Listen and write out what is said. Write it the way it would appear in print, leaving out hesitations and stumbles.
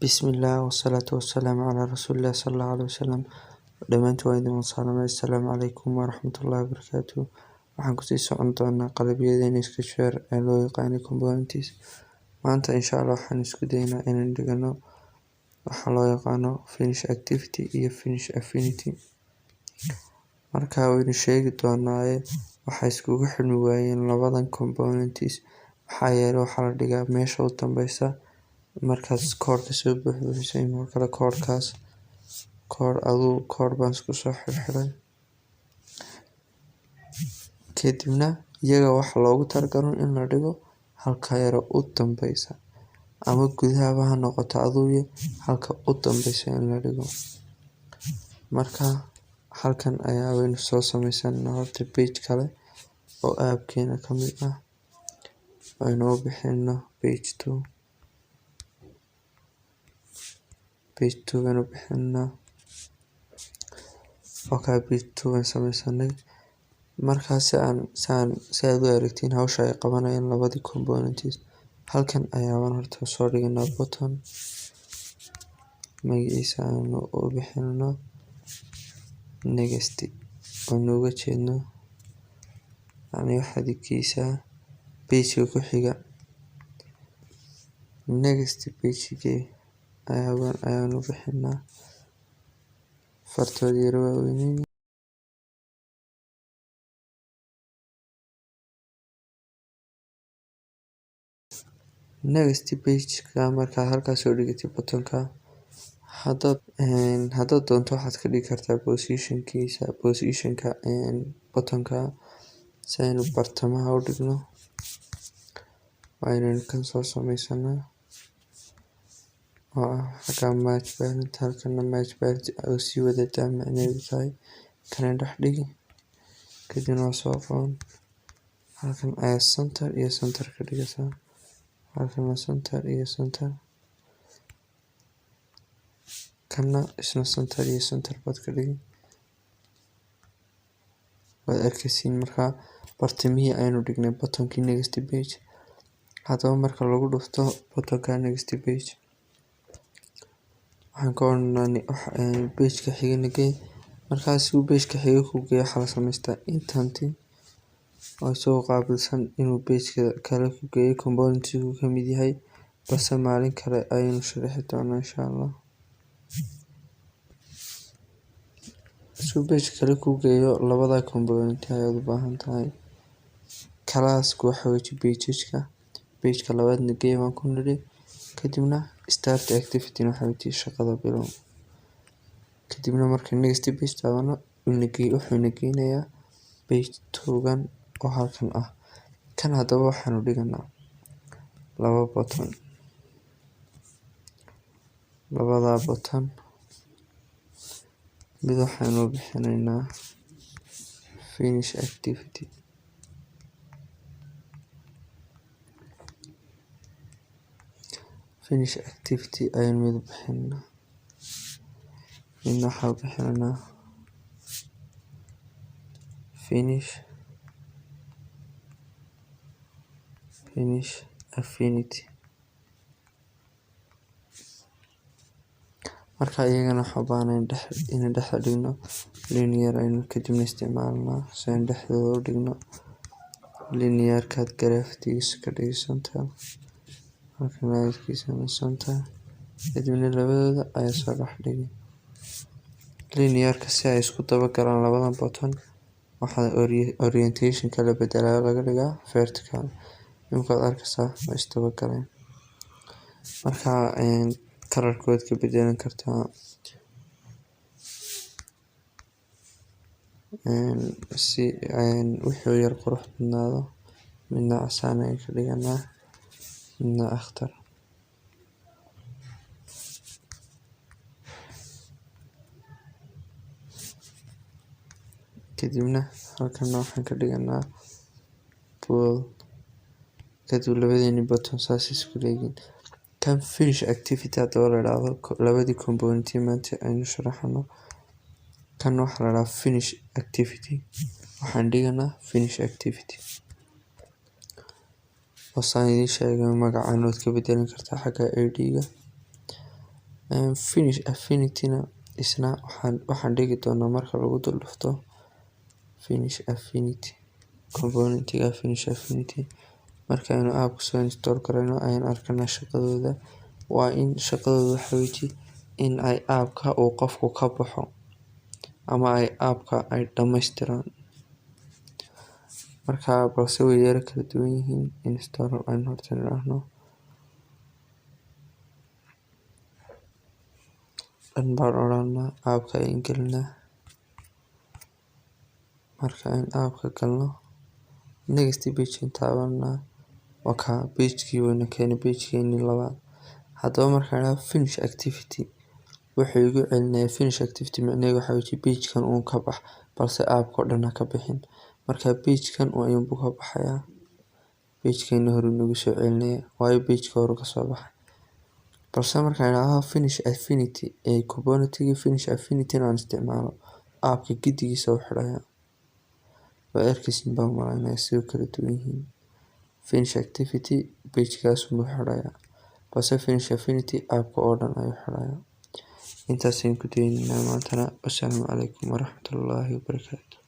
بسم الله والصلاة والسلام على رسول الله صلى الله عليه وسلم. دمانتو وإذن وصالما السلام عليكم ورحمة الله وبركاته. waxaan kusii socon doonaa qalabyadeen Sketchware ee loo yaqaan components. maanta insha Allah waxaan isku daynaa inaan dhigano waxa loo yaqaano finish activity iyo finish affinity. marka waynu sheegi doonaa waxa iskugu xidhmi waayeen labadan components waxaa yeelay waxa la dhigaa meesha u dambaysa markaas koodhka soo buuxisay marka koodhkaas koodh baan isku soo xirxiray kadibna iyaga waxa loogu talagalay in la dhigo halka yar u dambaysa ama gudaha ha noqoto aduuye halka u dambaysa in la dhigo. marka halkan ayaa waynu soo samaysanaa horta page kale oo aabkeena ka mid ah aynu u bixino page 2 aynu bixinaa page 2 aan samaysanay. markaas si aad u aragtiin hawsha ay qabanayaan labadii components halkan ayaan horta soo dhiganaa button magaciisa aanu u bixino next oo nooga jeedno xadkiisa page ku xiga next page ayaan u bixinaa fartood yar waaweyn next page marka halkaas soo dhigtay buttonka haddaad doonto waxaad ka dhigi kartaa positionka buttonka si aynu bartamaha u dhigno waynaynu kan soo samaysanaa oo ah xagga match parent halkana match parent oo sii wadataa macnaheedu tahay kana dhex dhigi kadibna soo qaban halkan ayaa center iyo center ka dhigaysaa halkan center iyo center kana isna center iyo center baad ka dhigi waad arkaysiin marka bartamihii aynu dhignay buttonkii next page. haddaba marka lagu dhufto buttonka next page waxaan ka odhanaa page-ka xiga nagee markaas uu page-ka xiga ku geeyo waxa la samaystaa intanti oo soo qaabilsan inuu page-ka kale ku geeyo components-ku ka mid yahay balse maalin kale ayaynu sharaxi doonaa insha Allah. soo page kale ku geeyo labada component ayaad u baahan tahay class-ku waxa weeye page-ka labaad nagee waan ku niri kadibna start activity waxa weeye shaqada bilow kadibna marka next page taabano wuxuu nageenayaa page 2gan oo halkan ah kan haddaba waxaanu dhiganaa laba button labada button mid waxaanu bixinaynaa finish activity ayaan mid bixinaa midna waxaa bixinaa finish affinity. marka iyagana waxaa baahnaa in dhex dhigno linear aynu kadibna isticmaalnaa si aan dhexdooda u dhigno linear-kaad graftigiisa ka dhigaysantaa halkan ayadkiisa center kadibna labadooda ayaa soo dhex dhigi linear-ka si ay isku daba galaan labadan button waxaa orientation-ka la bedelaa laga dhigaa vertical imkaad arkaysaa way isdaba galeen. marka color-kood ka bedelan kartaa si wixii yar qurux badnaado midna casaan ayaan ka dhiganaa midna akhtar kadibna halkan waxaan ka dhiganaa bold kadib labadeeni button saas isku leeyihiin kan finish activity haddaba la idhaahdo labadii component maanta aynu sharaxno kan waxaa la idhahaa finish activity waxaan dhiganaa finish activity oo saan idiin sheegay magacaan waad ka bedelan kartaa xagga ID-ga finish affinity-na isna waxaan dhigi doonaa marka lagu dul dhufto finish affinity component-ga finish affinity. Markaynu app-ka soo install garayno ayaan arkanaa shaqadooda. Waa in shaqadooda waxa weeye in ay app-ka uu qofku ka baxo ama ay app-ka ay dhamaystiraan. Marka balse way yara kala duwan yihiin. Install ayaan horta niraahno. Dhan baan odhanaa app-ka ayaan gelinaa. Marka aan app-ka galno next page taabanaa waka page-kii wayna keenay page-keenii labaad. Haddaba markaan finish activity wuxuu igu celinayaa finish activity macnaheedu waxa weeye page-kan uu ka bax balse app-ka oo dhan ka bixin. Marka page-kan ayuu ka baxayaa page-keena hore nagu soo celinaya waayo page-ka hore ka soo baxay. Balse markaan finish affinity component-ga finish affinity aan isticmaalo app-ka gidigiisa u xidhaya. Waa arkaysiin baan malaynaya sidoo kala duwan yihiin. Finish activity page-kaas uu xidhaya balse finish affinity app-ka oo dhan ayuu xidhaya. Intaas ayaan ku daynaa maantana. Assalaamu calaykum waraxmatullaahi wabarakaatuh.